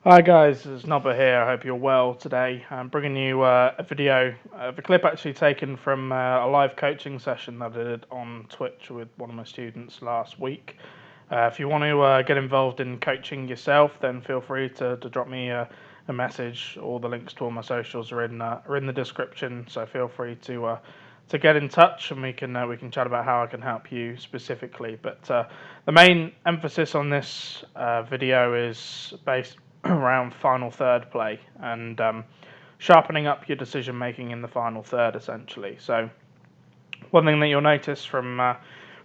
Hi guys, it's Nobber here. I hope you're well today. I'm bringing you a video of a clip actually taken from a live coaching session that I did on Twitch with one of my students last week. If you want to get involved in coaching yourself, then feel free to drop me a message. All the links to all my socials are in the description, so feel free to get in touch and we can chat about how I can help you specifically. But the main emphasis on this video is based around final third play and sharpening up your decision making in the final third, essentially. So one thing that you'll notice from my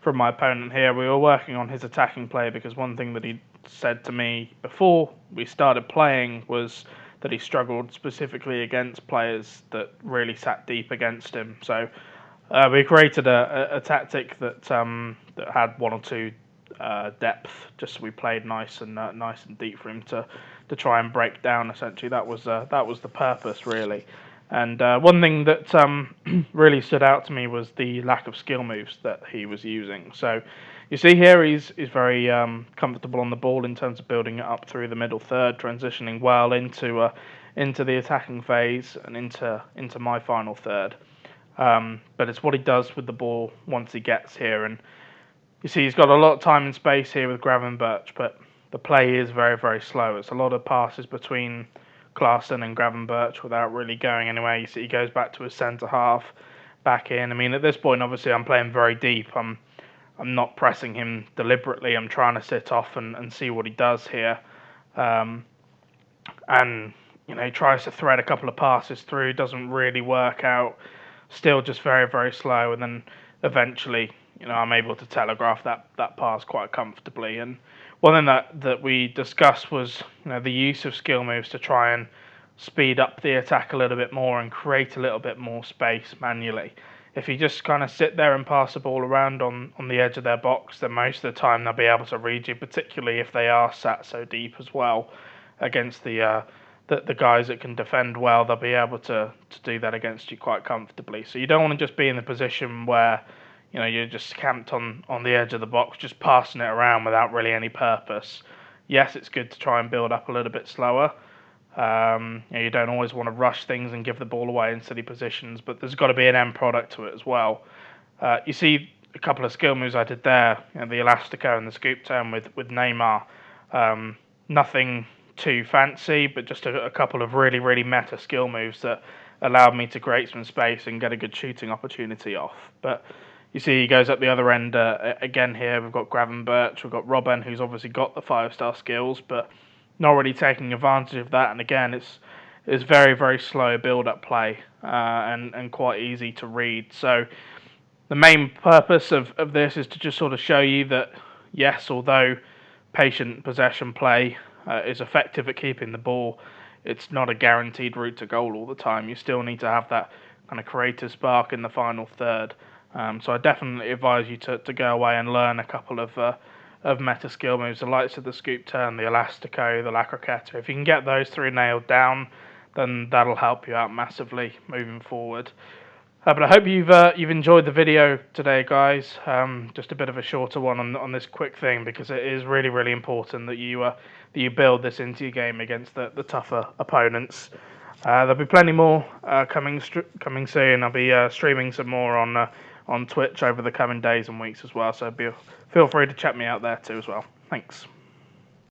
opponent here, we were working on his attacking play because one thing that he said to me before we started playing was that he struggled specifically against players that really sat deep against him. So we created a tactic that had one or two depth, just so we played nice and deep for him to try and break down. Essentially, that was the purpose, really. And one thing that really stood out to me was the lack of skill moves that he was using. So you see here, he's very comfortable on the ball in terms of building it up through the middle third, transitioning well into the attacking phase and into my final third. But it's what he does with the ball once he gets here. And you see he's got a lot of time and space here with Gravenberch, but the play is very, very slow. It's a lot of passes between Klaassen and Gravenberch without really going anywhere. You see he goes back to his centre half, back in. I mean, at this point, obviously, I'm playing very deep. I'm not pressing him deliberately. I'm trying to sit off and see what he does here. And, you know, he tries to thread a couple of passes through, doesn't really work out. Still just very, very slow, and then eventually, you know, I'm able to telegraph that pass quite comfortably. And one thing that we discussed was, you know, the use of skill moves to try and speed up the attack a little bit more and create a little bit more space manually. If you just kind of sit there and pass the ball around on the edge of their box, then most of the time they'll be able to read you, particularly if they are sat so deep as well against the guys that can defend well. They'll be able to do that against you quite comfortably. So you don't want to just be in the position where, you know, you're just camped on the edge of the box, just passing it around without really any purpose. Yes, it's good to try and build up a little bit slower. You know, you don't always want to rush things and give the ball away in silly positions, but there's got to be an end product to it as well. You see a couple of skill moves I did there, you know, the Elastico and the scoop turn with Neymar. Nothing too fancy, but just a couple of really, really meta skill moves that allowed me to create some space and get a good shooting opportunity off. But you see he goes up the other end again here. We've got Gravenberch, we've got Robben, who's obviously got the 5-star skills, but not really taking advantage of that. And again, it's very, very slow build-up play and quite easy to read. So the main purpose of this is to just sort of show you that, yes, although patient possession play is effective at keeping the ball, it's not a guaranteed route to goal all the time. You still need to have that kind of creative spark in the final third. So I definitely advise you to go away and learn a couple of meta skill moves, the likes of the scoop turn, the Elastico, the La Croqueta. If you can get those three nailed down, then that'll help you out massively moving forward. But I hope you've enjoyed the video today, guys. Just a bit of a shorter one on this quick thing, because it is really, really important that you build this into your game against the tougher opponents. There'll be plenty more coming soon. I'll be streaming some more on Twitch over the coming days and weeks as well. So feel free to check me out there too as well. Thanks.